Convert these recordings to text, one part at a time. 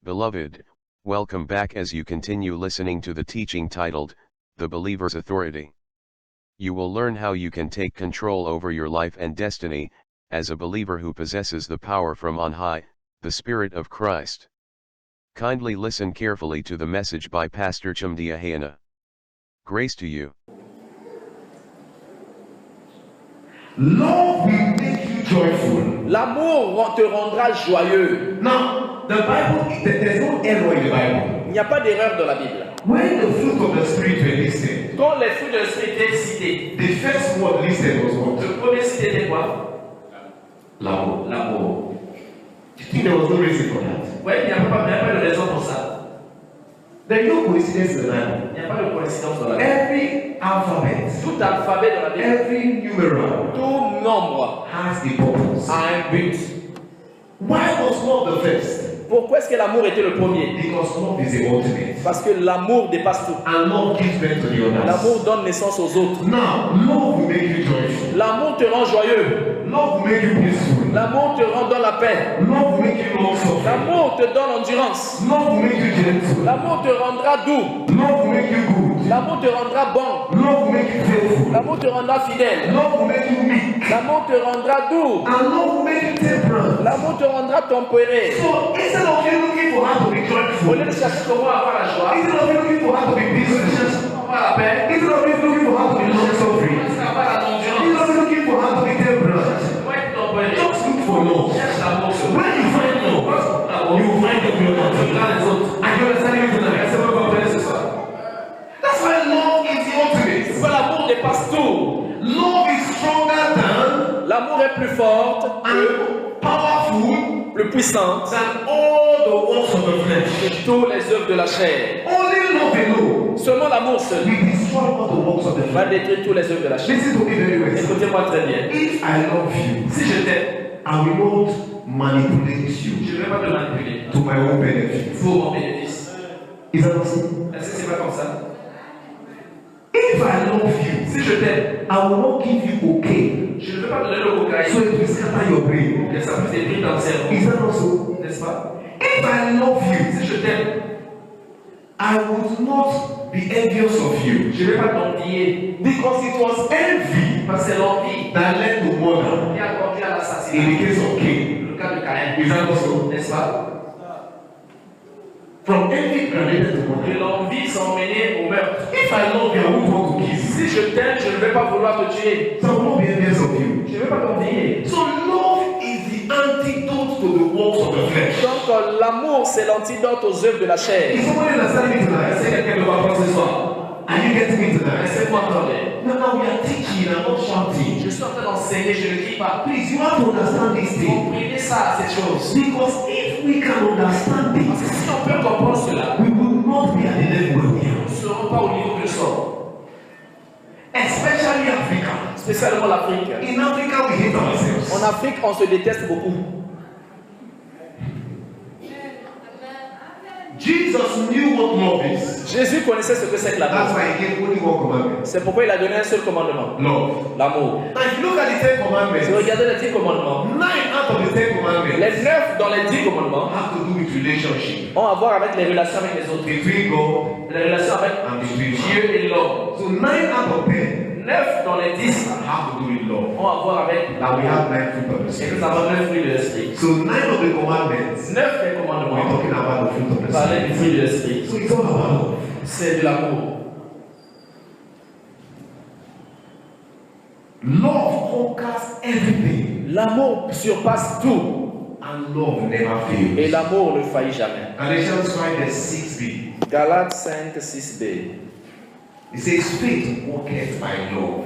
Beloved, welcome back as you continue listening to the teaching titled, The Believer's Authority. You will learn how you can take control over your life and destiny, as a believer who possesses the power from on high, the Spirit of Christ. Kindly listen carefully to the message by Pastor Chumdia Hayana. Grace to you. Love will make you joyful. L'amour te rendra joyeux. Now, the Bible, there's no error in the Bible. Il n'y a pas d'erreur dans la Bible. When the fruit of the Spirit were listed, Quand les fruits de l'esprit étaient cités, the first word listed was what? le premier cité était quoi? L'amour. L'amour. You think there was no reason for that? Oui, il n'y a pas de raison pour ça. There is no coincidence in the Bible. Il n'y a pas de coïncidence dans la Bible. Every alphabet, Tout alphabet dans la Bible, every numeral tout nombre has a purpose. a un but. Why was love the first? Pourquoi est-ce que l'amour était le premier? Because love is the ultimate. Parce que l'amour dépasse tout. And love gives birth to the others. L'amour donne naissance aux autres. Now, love will make you joyful. L'amour te rend joyeux. Love will make you peaceful. L'amour te rend dans la paix. Love will make you long suffering. L'amour te donne endurance. Love will make you gentle. L'amour te rendra doux. Love will make you good. L'amour te rendra bon. Love will make you faithful. L'amour te rendra fidèle. Love will make you meek. L'amour te rendra doux. And love will make you temperate. L'amour te rendra tempéré. So instead of you looking for how to be Au joyful, lieu de chercher comment avoir la joie, instead of you looking for how to be peaceful, comment avoir la paix, instead of you looking for how to be long suffering, comment avoir la instead endurance, of you looking for how to be temperate, comment être tempéré, just look for love. cherche l'amour. When you find love, you will find the glory of Les autres. God. Are you understanding me tonight? Est-ce que vous comprenez ce soir? That's why love is the ultimate. Pourquoi l'amour dépasse tout? Love is stronger than L'amour est plus forte, and powerful plus puissante than all the works of the flesh. que toutes les œuvres de la chair. Only love alone Seulement l'amour seul will destroy all the works of the va flesh. détruire toutes les œuvres de la chair. Listen to me very well. Écoutez-moi très bien. If I love you, Si je t'aime, I will not manipulate you je ne vais pas te manipuler to my own benefit. pour mon bénéfice. Is that possible? Est-ce que c'est pas comme ça? If I love you, Si je t'aime, I will not give you okay, je ne vais pas te donner le cocaïne so it will scatter your brain. pour que ça puisse détruire ton cerveau. Is that also? N'est-ce pas? If I love you, Si je t'aime, I would not be envious of you, je ne vais pas t'envier. because it was envy Parce que c'est l'envie that led to murder qui a conduit à in l'assassinat. the case of Cain. Le cas de Caïn. Is that also? N'est-ce pas? From envy related to Que murder. l'envie s'en menait au meurtre. If I love you, I won't want to kiss. Si je t'aime, je ne vais pas vouloir te tuer. So I will not be envious of you. Je ne vais pas t'envier. So love is the antidote to the works of the flesh. Donc l'amour, c'est l'antidote aux œuvres de la chair. Is somebody understanding me tonight? Est-ce que quelqu'un me comprend ce soir? Are you getting me tonight? Est-ce que vous m'entendez? Now we are teaching and not shouting. Je suis en train d'enseigner, je ne crie pas. Please, you have to understand this thing. Comprenez ça, cette chose. Because if we can understand Parce que this, si on peut comprendre cela, we will not be at the level we nous are. ne serons pas au niveau que nous sommes. Especially Africa. Spécialement l'Afrique. In Africa, we hate ourselves. En Afrique, on se déteste beaucoup. Jesus knew what love is. Jésus connaissait ce que c'est que That's l'amour. why he gave only one commandment. C'est pourquoi il a donné un seul commandement. Love. L'amour. Now, if you look at the Ten Si vous Commandments, regardez les 10 commandements, 9 out of the Ten Commandments les 9 dans les 10 commandements have to do with relationship ont à voir avec les relations avec les autres. between God Les relations avec and between man. Dieu et l'homme. So 9 out of 10 9 dans les 10 have to do with love. ont à voir avec Now we have 9 fruit of the et Spirit. nous avons 9 fruits de l'esprit. So 9 of the commandments, 9 des we're commandements talking about the fruit of the parlaient Spirit. du fruit de l'esprit. So it's all about love. C'est de l'amour. Love conquers everything, L'amour surpasse tout. and love never Et fails. l'amour ne faillit jamais. Galatians 5 verse 6b. Galates 5, 6b. It says, faith worketh by love.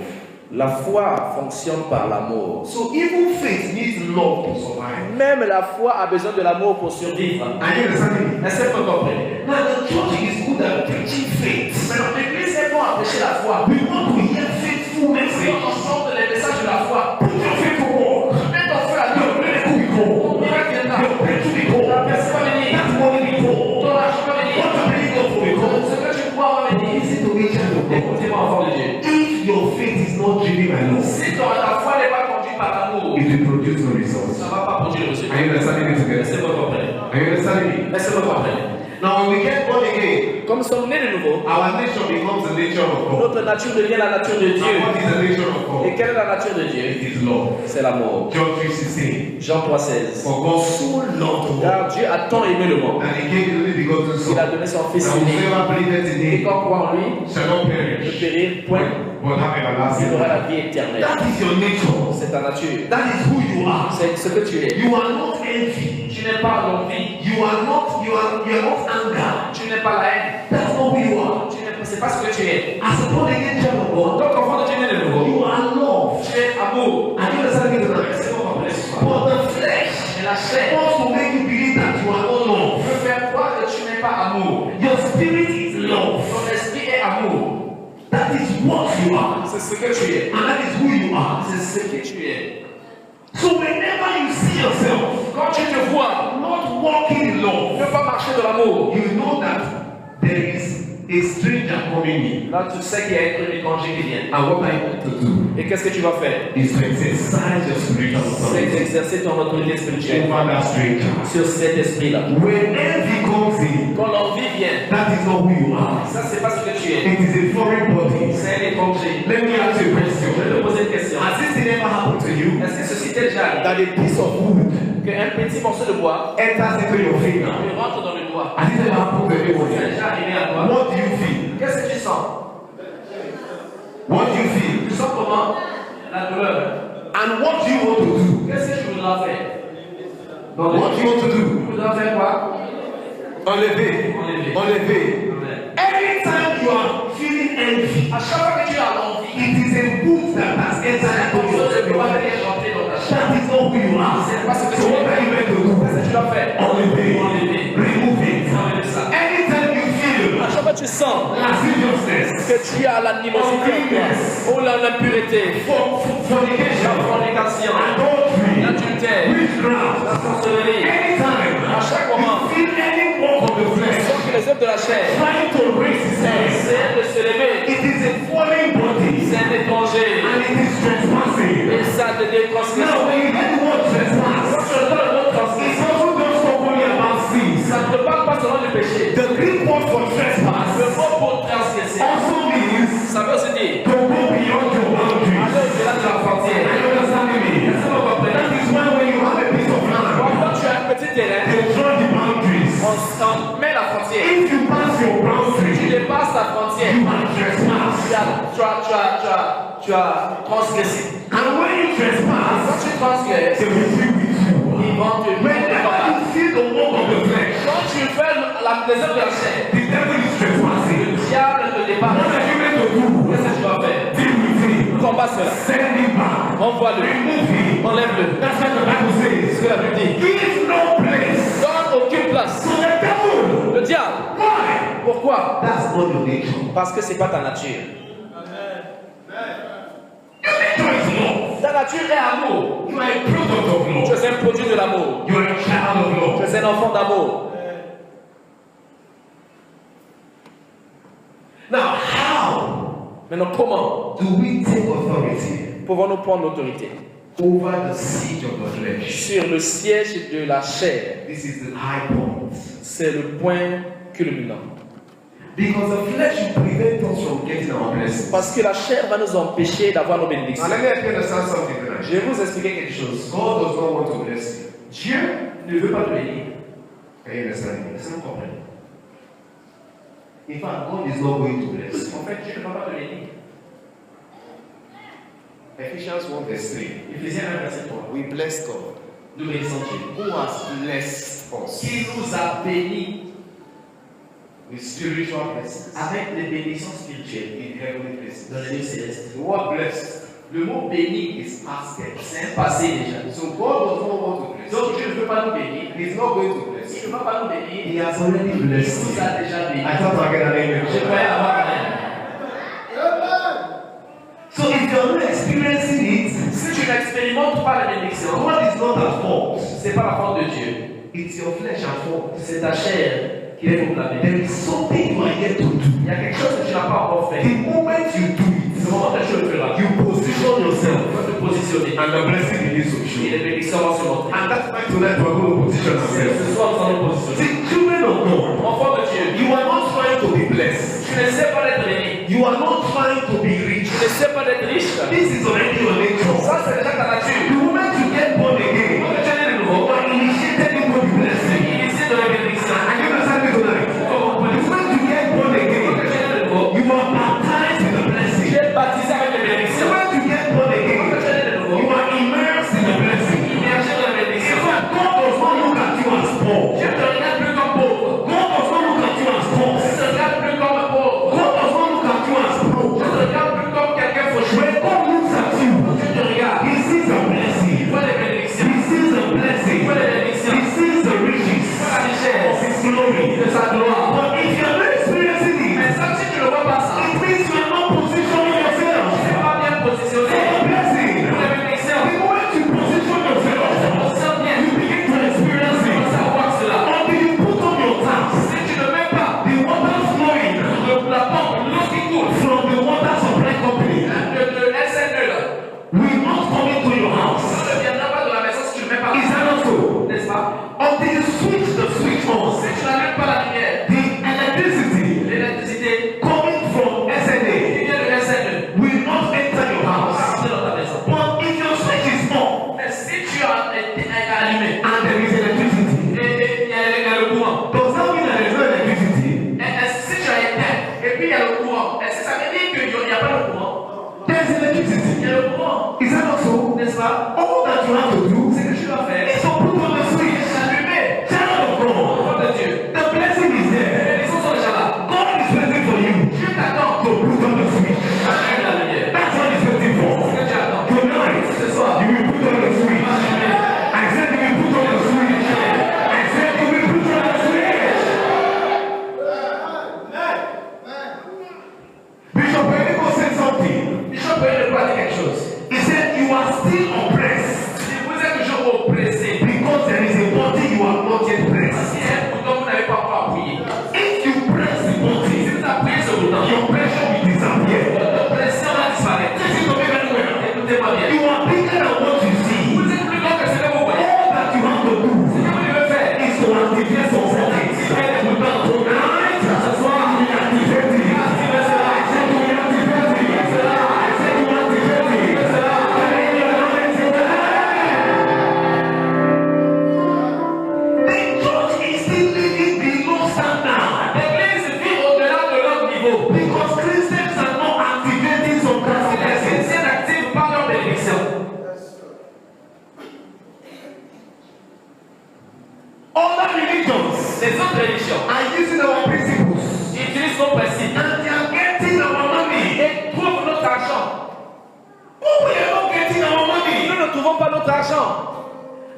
La foi fonctionne par l'amour. So even faith needs love to survive. Même la foi a besoin de l'amour pour survivre. Are you understanding me? Est-ce que vous comprenez? Now the church is good at preaching faith. Maintenant, l'Église est bonne à prêcher la foi. We want to hear faithful On message. entend les messages de la foi. Put your faith to work. Mets ton feu à Your l'œuvre. miracle will go. Ton miracle viendra. Your breakthrough will Ta go. personne va venir. That money will go. Ton argent va venir. What you believe God for will go. Ce que tu crois va venir. Listen to me, child of God. Écoutez-moi, enfant de Dieu. If your faith is not driven by love, Si ta foi n'est pas conduite par l'amour, it will produce no results. ça ne va pas produire le résultat. Are you understanding me together? Est-ce que vous comprenez? Are you understanding me? Est-ce que vous comprenez? Now, when we get born again, Comme nous sommes nés de nouveau, our nature becomes the nature of God. notre nature devient la nature de Dieu. And what is the nature of God? Et quelle est la nature de Dieu? It is love. C'est l'amour. John 3:16. Jean 3,16. For God so loved the world Car Dieu a tant aimé le monde that he gave his only begotten qu'il a Son. donné son Fils That unique. whosoever believeth in Et him quand croit en lui, shall not ne perish, périr point, but have il everlasting aura life. la vie éternelle. That is your nature. C'est ta nature. That is who you are. C'est ce que tu es. You are not envy. Tu n'es pas l'envie. You are not anger. Tu n'es pas la haine. That's not who you are. C'est pas ce que tu es. As a born again child of En God, tant qu'enfant de Dieu né de nouveau, you are love. tu es amour. Are you understanding me tonight? C'est bon, complet ce soir. But the flesh Et la chair wants to make you believe that you are not love. veut faire croire que tu n'es pas amour. Your spirit is love. Ton esprit est amour. That is what you are. C'est ce que tu es. And that is who you are. C'est ce que tu es. So whenever you see yourself Quand tu te vois not walking in love, ne pas marcher de l'amour, you know that there is a stranger coming in. là tu sais qu'il y a un étranger qui vient. And what I want to do Et qu'est-ce que tu vas faire? is to exercise your spiritual C'est authority d'exercer ton autorité spirituelle over that stranger. sur cet esprit-là. When envy comes in, Quand l'envie vient, that is not who you are. ça c'est pas ce que tu es. It is a foreign body. C'est un étranger. Let me ask you a Je vais question. te poser une question. Has this thing ever happened to you? Est-ce que ceci t'est déjà arrivé? That a piece of wood Qu'un petit morceau de bois enters into your finger? rentre dans le doigt. Has this ever happened to anyone C'est here? déjà arrivé à toi. What do you feel? Qu'est-ce que tu sens? What do you feel? Tu sens comment? La douleur. And what do you want to do? Qu'est-ce que tu voudras faire? What do you want to do? Tu voudras faire quoi? Enlever. Enlever. Enlever. Anytime you are feeling envy, À chaque fois que tu as l'envie, it is a wood that has entered into your tu dois finger. venir rentrer dans ta chair. That is not who you are. C'est pas ce que So tu what are you es. meant to Qu'est-ce do? que tu dois faire? Enlever. Enlever. Remove it. Enlever ça. Anytime you feel À chaque fois que tu sens lasciviousness, que tu as l'animosité en toi, ou l'impureté, fornication, la fornication, adultery, l'adultère, witchcraft, la sorcellerie, anytime à chaque moment, you feel any walk of the flesh sans que les œuvres de la chair trying to raise his head, essaient de se lever, it is a falling body c'est un étranger, and it is trespassing. et ça te Now, détransgression. when you hear the word Quand trespass, tu entends le mot it's transgression, also not talk only about sins. ça ne te parle pas seulement du péché. The Greek word for Le trespass mot pour transgresser, also means ça veut aussi dire to go beyond your boundaries. aller au-delà de la frontière. Are you understanding me? That is why when you have a piece of land, Quand tu as un petit terrain, they draw the boundaries. on met la frontière. If you pass your Tu boundary, dépasses la frontière. you are trespass. Tu as transgressé. And when you Quand trespass, tu transgresses, they will deal with you. ils vont te Whenever you feel the walk of the flesh, Quand tu fais les œuvres de la chair, the devil is trespassing. le diable te What dépasse. are you meant to do? Qu'est-ce que tu vas faire? Deal with him. Combat cela. Send him back. Envoie-le. Remove him. Enlève-le. That's what the Bible C'est ce says. que la Bible dit. Give no place Donne aucune place. to the devil. Le diable. Why? Pourquoi? That's not your nature. Parce que c'est pas ta nature. Your nature is love. Ta nature est amour. You are a product of Tu love. es un produit de l'amour. You are a child of Tu love. es un enfant d'amour. Now, how Maintenant, comment do we take authority pouvons-nous prendre l'autorité over the siege of the flesh? sur le siège de la chair? This is the high point. C'est le point culminant. Because the flesh will prevent us from getting our blessings. Parce que la chair va nous empêcher d'avoir nos bénédictions. Now, let me help you understand something tonight. Je vais vous expliquer quelque chose. God does not want to bless you. Dieu ne veut pas te bénir. Can you understand me? It's not problem. In fact, God is not going to bless you. En fait, Dieu ne va pas te bénir. Ephesians 1 verse 3. Éphésiens 1, verset 3. We bless God Nous bénissons Dieu. who has blessed us Qui nous a bénis with spiritual blessings avec les bénédictions spirituelles in heavenly places. dans les lieux célestes. The word blessed Le mot béni is past tense. c'est un passé déjà. So God does not want to bless you. Donc Dieu ne veut pas nous bénir. He's not going to bless Il you. ne va pas nous bénir. He has already Il blessed nous you. a déjà bénis. I thought I get an amen. Je croyais avoir un. So if you're not experiencing it, Si tu n'expérimentes pas la bénédiction, God is not at fault. c'est pas la faute de Dieu. It's your flesh at fault. C'est ta chair qui est pour la There bénédiction. is something you are yet to do. Il y a quelque chose que tu n'as pas encore fait. The moment you do Le moment que tu le feras, it, you position tu yourself, vas te positionner. and the blessing begins to Et show. les bénédictions vont se montrer. And that's why tonight we're going to position ourselves. Ce soir, nous allons nous positionner. See, children of God, Enfants de are not trying to be rich. Tu n'essaies pas d'être riche. This is already your nature. Ça, c'est déjà ta nature. The moment you get born again, Quand tu es né de nouveau, you are initiated into the blessing. initié dans la bénédiction. And you understand me tonight? The moment you get born again, Quand tu es né de nouveau, you are baptized in the blessing. tu es baptisé avec les The bénédictions. moment you get born again, Quand tu es né de nouveau, you are immersed in the blessing. immergé dans la In bénédiction. fact, God does not look at you as poor. Dieu te regarde plus comme pauvre. God does not look at you as poor. Dieu te regarde plus comme pauvre. God does not look at you as broke. Dieu te regarde plus comme quelqu'un fauché. When God looks at you, Dieu te regarde. He sees a Il blessing. voit les bénédictions. He sees a blessing. Il voit les bénédictions. He sees the riches Il voit la of richesse His glory. de sa gloire. But if you are not experiencing Mais it, ça, si tu ne vois pas ça, it means you are not positioning yourself tu n'es pas bien positionné for the blessing. pour les bénédictions. The moment you position yourself, Positionne bien. you begin to experience Tu vas it. savoir cela. Until you put on your taps, Si tu ne mets pas the water flowing la pompe, l'eau qui coule from the water supply company de SN2 là, will not come into your house. ça ne viendra pas de la maison si tu ne mets pas. Is that not so? N'est-ce pas? Until you switch the switch on, Si tu n'allumes pas la lumière, the electricity l'électricité coming from SNA qui vient de SN2 will not enter your va house. rentrer dans ta maison. But if your switch is on Mais si tu as été allumé and there is electricity, et il y a le courant, does that mean that there is no electricity? si tu as éteint et puis il y a le courant, est-ce que ça veut dire qu'il n'y a pas de courant? There is Il electricity. y a le courant, Is that not so? n'est-ce pas? All that you have to do Ce que tu dois faire, is to put on the switch. c'est allumer Child of le God, courant de Dieu. the blessing is Les there. bénédictions sont déjà là. God is waiting for you Dieu t'attend. to put on the switch. Allume la lumière. That's what he's waiting Ce for. que tu attends. Tonight, Ce soir, you will put on the switch. I said you will put on the switch. I said you will put on the switch. Bishop Enrico said something. Bishop Oyedepo a dit quelque chose. He said you are still oppressed Si vous êtes toujours oppressé, because there is a body you have not yet pressed. si un bouton vous n'avez pas encore appuyé, If you press the si button, vous appuyez ce bouton, your pressure will disappear. l'oppression va disparaître. Listen to me very well. Écoutez-moi bien. You are bigger than what you see. Vous êtes plus grand que ce que vous voyez. All that you have to do Ce que vous devez faire, is to activate some settings. Tonight, ce soir, we activate it. I said we activate it. I said we activate it. Can you acknowledge it? The church is still living below standard l'Église vit au-delà de leur niveau. because Christians are not activating some Les blessings. chrétiens n'activent pas leur bénédiction. Other religions Les autres religions are using our principles utilisent nos principes and they are getting our money. et trouvent notre argent. But we are not getting our money. Nous ne trouvons pas notre argent.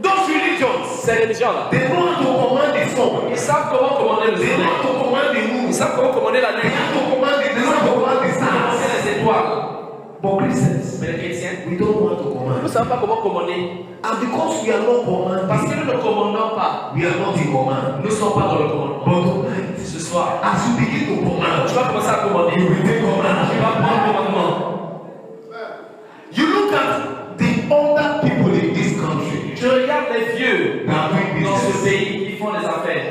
Those religions, Ces religions-là, they know how to command the sun. ils savent comment commander le They know soleil. how to command the moon. Ils savent comment commander la They nuit. know how to command the stars. C'est les étoiles. But Christians, Mais les chrétiens, we don't know how to nous ne command. savons pas comment commander. And because we are not Parce que commanding, nous ne commandons pas. we are not in command. Nous ne sommes pas dans le commandement. But tonight, Ce soir, as you begin to tu command, vas commencer à commander. you will take Tu command. vas prendre le commandement. You look at the older people in this country Je regarde les vieux that are doing dans ce business. pays qui font des affaires.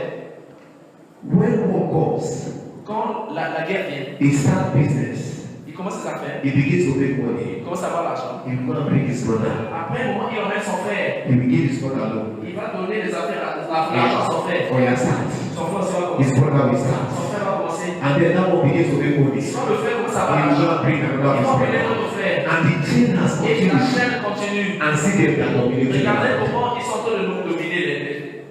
When war comes, Quand la guerre vient, he start business. il commence ses affaires. He begins to make money. Il commence à avoir l'argent. He will go and bring his brother. Après un moment, il emmène son frère. He will give his brother loan. Il va donner les affaires l'argent à son frère. For your start. Son frère aussi va His commencer. brother will start. Son frère va commencer. And then that one begins to make money. Quand le frère commence à He avoir will go l'argent, and bring another il his va appeler brother. notre frère. And the chain has Et la continued. chaîne continue. And see them that dominate. Regardez comment ils sont en train de nous dominer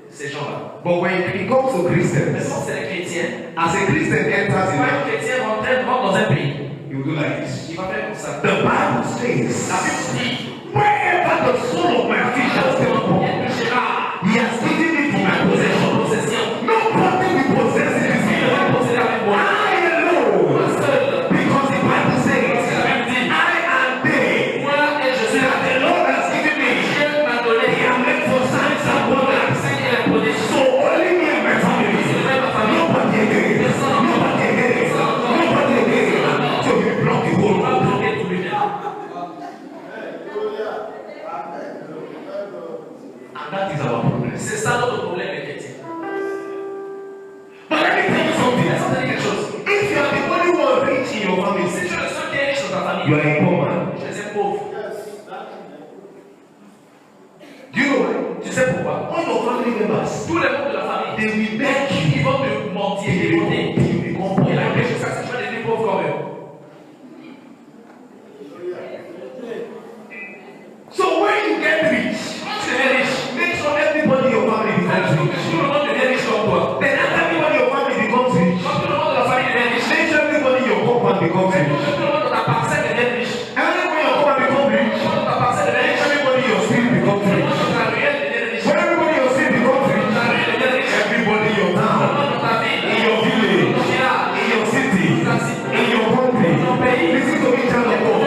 ces gens-là. But when it comes to Mais Christians, quand c'est les chrétiens, as a Christian enters quand in un life, chrétien rentre dans un pays, he will do like this. il va faire comme ça. The Bible La says, Bible dit, wherever the soul of my feet shall step upon, il touchera he has given me to my possession. possession. Nobody will possess it. Il va posséder avec moi. I alone. Seul. Because the Bible says, La Bible dit, I am they moi et je suis that the Lord has given me. Dieu m'a donné. He has made for signs and wonders. C'est qu'il a donné. So only me and my family. Nobody again. Nobody again. Nobody again. So you block the whole On va world. bloquer tout lui-même. And that is our problem. C'est ça notre problème, les chrétiens. But let me tell you something. Laisse-moi te dire quelque chose. If you are the only one rich in in your family, Si tu es le seul qui est riche dans ta famille, you are a poor man. tu es un pauvre. Do you know why? Tu sais pourquoi? All your family members, Tous les membres de la famille, they will beg you. ils vont te mentir, They will démonter. become poor. Et la question, c'est que tu vas devenir pauvre quand même. So when you get rich, Quand tu deviens riche, make sure everybody in your family becomes tout rich. le monde devient riche comme toi. Then after everybody in your family becomes rich, Quand tout le monde de la famille devient riche, make sure everybody in your compound becomes tout rich. le monde de ta parcelle devient riche. And when your compound becomes rich, Tout le monde de ta parcelle devient riche. everybody in your street becomes Tout le rich. monde de ta ruelle devient riche. When everybody in your street becomes rich, Ta rue devient riche. everybody in your Tout le town, monde de ta ville, in your village, ton village, in your city, ta cité, in your country, ton pays. listen to me, child of God.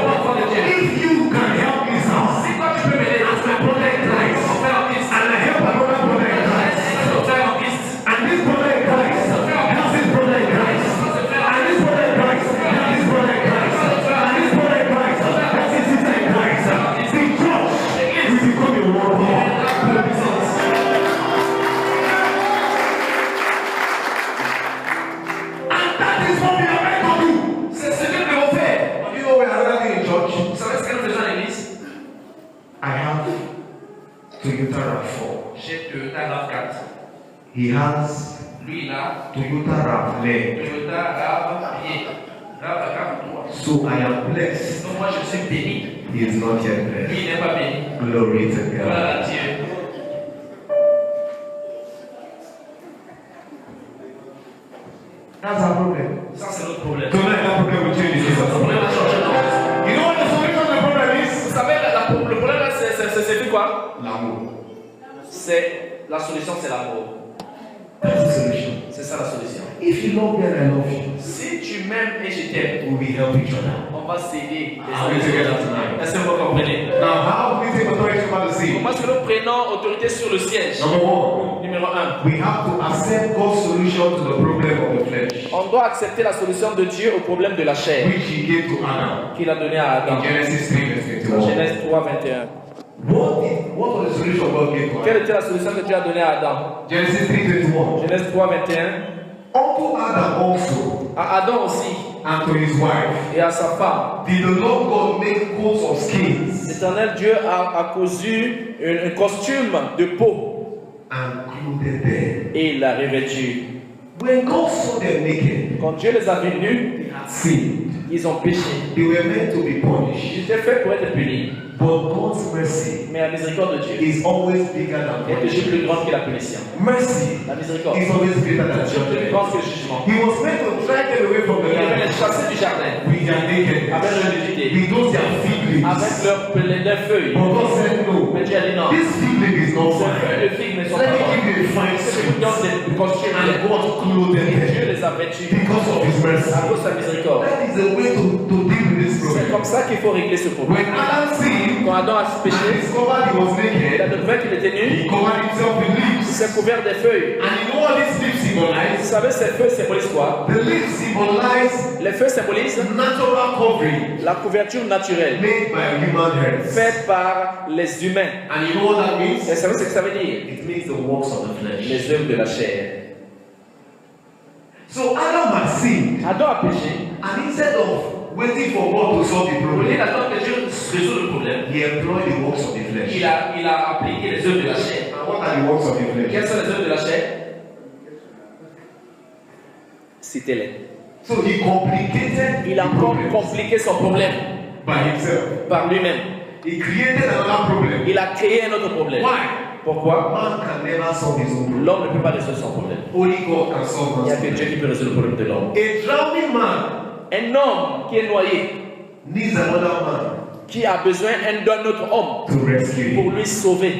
If you can help this house Si toi tu peux m'aider, as a brother in Christ, on fait en Christ. and I help another brother in Christ, On fait en Christ. and this brother in Christ helps this brother in Christ, and this brother in Christ helps this brother in Christ, and this brother in Christ helps his sister in Christ, the church will become a world power. And that is what we are meant to do. C'est ce que nous devons faire. You know, we are running in church. Vous savez ce que nous faisons à l'église? I have Toyota RAV4. J'ai Toyota RAV4. He has Lui, il a Toyota RAV4. Toyota RAV-Pied. RAV3. So I am blessed. Donc moi, je suis béni. He is not yet blessed. Lui, il n'est pas béni. Glory to God. Voilà Dieu. That's our problem. Ça, c'est notre problème. Tonight, that problem will change in Jesus' Notre problème name. a changé dans notre vie. You know what the solution to the problem Vous is? savez, le problème, là, c'est quoi? L'amour. C'est la solution, c'est l'amour. That's the solution. C'est ça la solution. If you love me and I love you, Si tu m'aimes et je t'aime, we will help each other. on va s'aider. Are we together tonight? Est-ce que vous comprenez? Now, how do we take authority over the sea? Comment est-ce que nous prenons autorité sur le siège? Number one, Numéro 1. we have to accept God's solution to the problem of the flesh, On doit accepter la solution de Dieu au problème de la chair which He gave to Adam qu'il a donné à Adam. in Genesis 3, verse Dans 21. Genèse 3, 21. What was the solution God gave to Quelle Adam? était la solution que Dieu a donnée à Adam? Genesis 3, 21. Genèse 3, 21. Unto Adam also À Adam aussi and to his wife et à sa femme. did the Lord God make coats of skins L'Éternel Dieu a cousu un costume de peau and clothed them. et il l'a revêtu. When God saw them naked, Quand Dieu les a vus nus, they had sinned. ils ont péché. They were meant to be punished. Ils étaient faits pour être punis. But God's mercy Mais la miséricorde de Dieu is always bigger than est toujours plus punishment. grande que la punition. Mercy La miséricorde is always greater than est toujours plus judgment. grande que le jugement. He was meant to drive them away from the Il devait land les chasser du jardin with their nakedness, avec leur nudité, with those their fig avec leaves. leurs feuilles. But God said no. Mais Dieu a dit non. This fig leaf is not Ces feuilles fine. de figues ne sont Let pas me bonnes. give you a fine C'est pour dans suit. des costumes. And God clothed Et Dieu them les a vêtus because of His mercy. à cause de sa miséricorde. That is the way to deal with this C'est problem. comme ça qu'il faut régler ce problème. When Adam sinned Quand Adam a and péché, discovered he was il a naked, découvert qu'il était nu, he covered himself with il leaves. s'est couvert des feuilles. And you know what these leaves Vous symbolize? savez, ces feuilles symbolisent quoi? The leaves symbolize Les feuilles symbolisent natural covering la couverture naturelle made by human hands. faite par les humains. And you know what that means? Et vous savez ce que ça veut dire? It means the works of the flesh. Les œuvres de la chair. So Adam had sinned, Adam a péché. and instead of waiting for God to solve the Au lieu problem, d'attendre que Dieu résout le problème, he employed the works of the flesh. il a appliqué les œuvres de la chair. And what are the works of the flesh? Quelles sont les œuvres de la chair? Citez-les. So he complicated Il a the encore problem compliqué son problème by himself. par lui-même. He created another problem. Il a créé un autre problème. Why? Pourquoi? Man can never solve his own problem. L'homme ne peut pas résoudre son problème. Only God can solve Il n'y a man's que problem. Dieu qui peut résoudre le problème de l'homme. A drowning man Un homme qui est noyé, needs another man qui a besoin d'un autre homme to rescue pour him. lui sauver.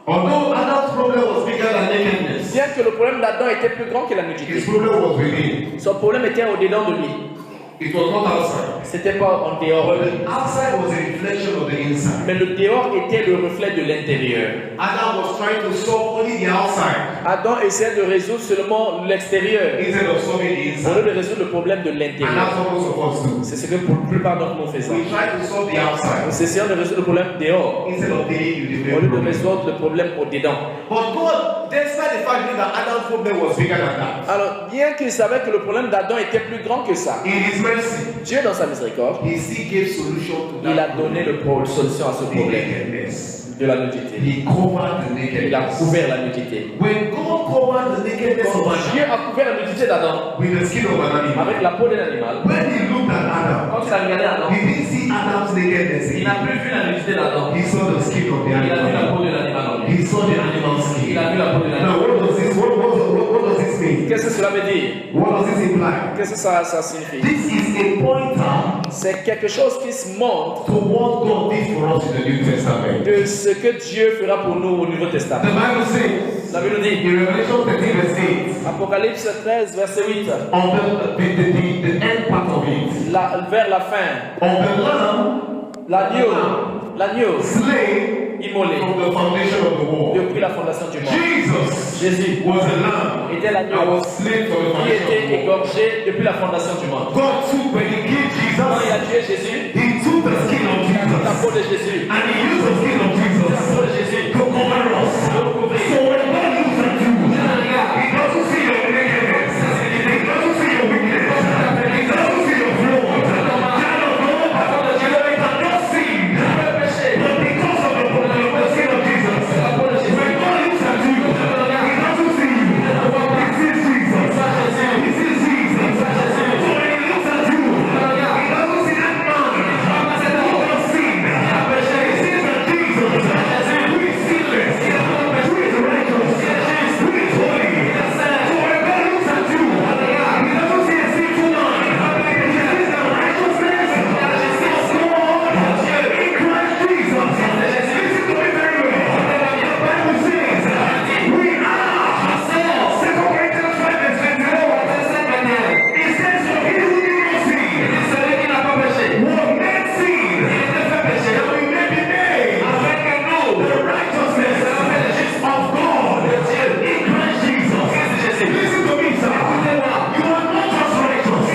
Although Adam's problem was bigger than nakedness, Bien que le problème d'Adam était plus grand que la his nudité, problem was within. son problème était au-dedans de lui. It was not outside. C'était pas en dehors. But the outside was a reflection of the inside. Mais le dehors était le reflet de l'intérieur. Adam was trying to solve only the outside Adam essayait de résoudre seulement l'extérieur instead of solving the au lieu inside. de résoudre le problème de And l'intérieur. that's what most of us do. C'est ce que pour la plupart d'entre nous faisons. We try to solve the outside Nous essayons de résoudre le problème dehors instead of dealing with the au lieu main de problem. résoudre le problème au-dedans. But God, despite the fact that Adam's problem was bigger than that, Alors, bien qu'il savait que le problème d'Adam était plus grand que ça, in His mercy, Dieu, dans sa miséricorde, He still gave solution to il a that donné solution à ce problème nakedness. de la nudité. He covered the Il a nakedness. couvert la nudité. When God covered the nakedness of Quand Dieu Adam a couvert la nudité d'Adam with the skin of an animal, avec la peau d'un animal, when He looked at Adam, quand il a regardé Adam, He didn't see Adam's nakedness. il n'a plus vu la nudité d'Adam. He saw the skin of the Il a vu la animal. peau de l'animal en lui. He saw the animal skin. Il a vu la peau de l'animal. Now, what does this mean? Qu'est-ce que cela veut dire? What does this imply? Qu'est-ce que ça signifie? This is a pointer C'est quelque chose qui se montre to what God did for us in the New Testament. de ce que Dieu fera pour nous au Nouveau The Testament. Bible says La Bible dit, in Revelation 13 verse 8, Apocalypse 13, verset 8, on the end part of it, vers la fin, on the lamb l'agneau slain immolé from the foundation of the world. depuis la fondation du monde. Jesus Jésus was a lamb était that l'agneau was slain from the qui foundation of était the world. égorgé depuis la fondation du monde. God took, when He killed Quand il a Jesus, tué Jésus, He took the skin of il a pris la peau Jesus de Jésus, and He used the skin of la Jesus peau de Jésus, to cover us. pour nous couvrir. So when God looks at you, He doesn't see your nakedness. He doesn't see your weakness. He doesn't see your flaws. Child of God, you cannot sin. But because of the skin of Jesus, when God looks at you, He doesn't see you. He sees Jesus. He sees Jesus. So when He looks at you, He doesn't see that man who does sin. He sees that Jesus, who is sinless, who is righteous, who is holy. So when God looks at you, He doesn't see a sinful man. He sees the righteousness of God in Christ Jesus. Listen to me very well. The Bible says we are 2 Corinthians 5 verse 21. It says for he who did not sin was made sin that we may be made the righteousness of God in Christ Jesus. Listen to me, sir. You are not just righteous.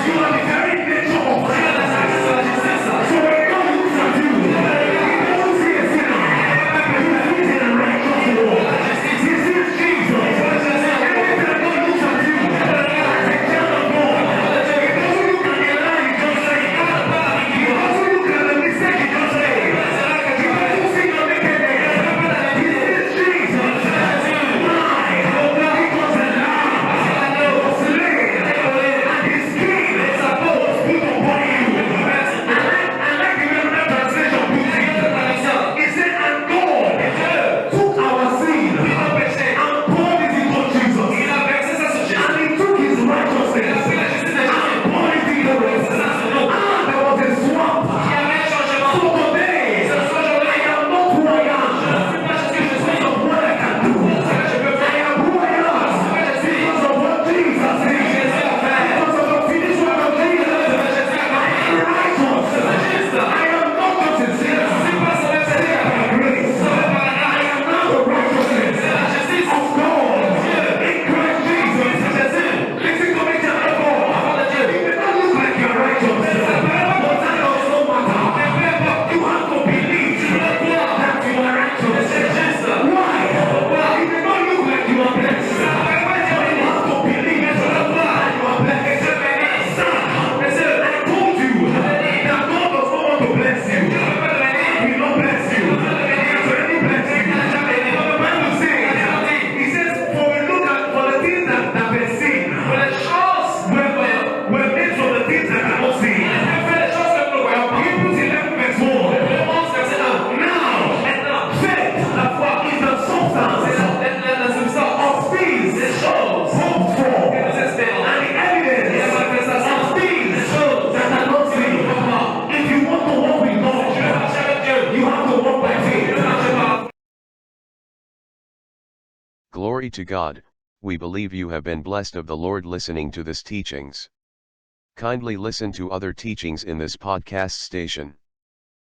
You are the very nature of righteousness. So when God looks at you, He doesn't see a sinner. He sees a righteous one. He sees Jesus. Every time God looks at you as a child of God, He doesn't look at the lie you just said. He doesn't look at the mistake you just made. He doesn't see your nakedness. He sees Jesus. Why? Because the Lamb was slain and His skin is supposed put upon you. I like the way that translation puts it. It said, and God took our sin and poured it into Jesus. And He took His righteousness and poured it into us. And there was a swap. So today, I am not who I am because of what I can do. I am who I am because of what Jesus is. Because of the finished work of Jesus. I am righteous. I am not just a sinner. Saved by grace. I am now the righteousness of God in Christ Jesus. Listen to me, child of God. It may not look like you are righteous, but that does not matter. You have to believe that you are righteous. Why? It may not look like you are blessed, but you have to believe that you are blessed. Sir, I told you that God does not want to bless you. He will not bless you. He has already blessed you. But the Bible says, He says, for the things that were seen, were made from the things that cannot see. Hebrews 11 verse 1. Now, faith is the substance of things hoped for, and the evidence of things that are not seen. If you want to walk with God, you have to walk by faith. Glory to God, we believe you have been blessed of the Lord listening to this teachings. Kindly listen to other teachings in this podcast station.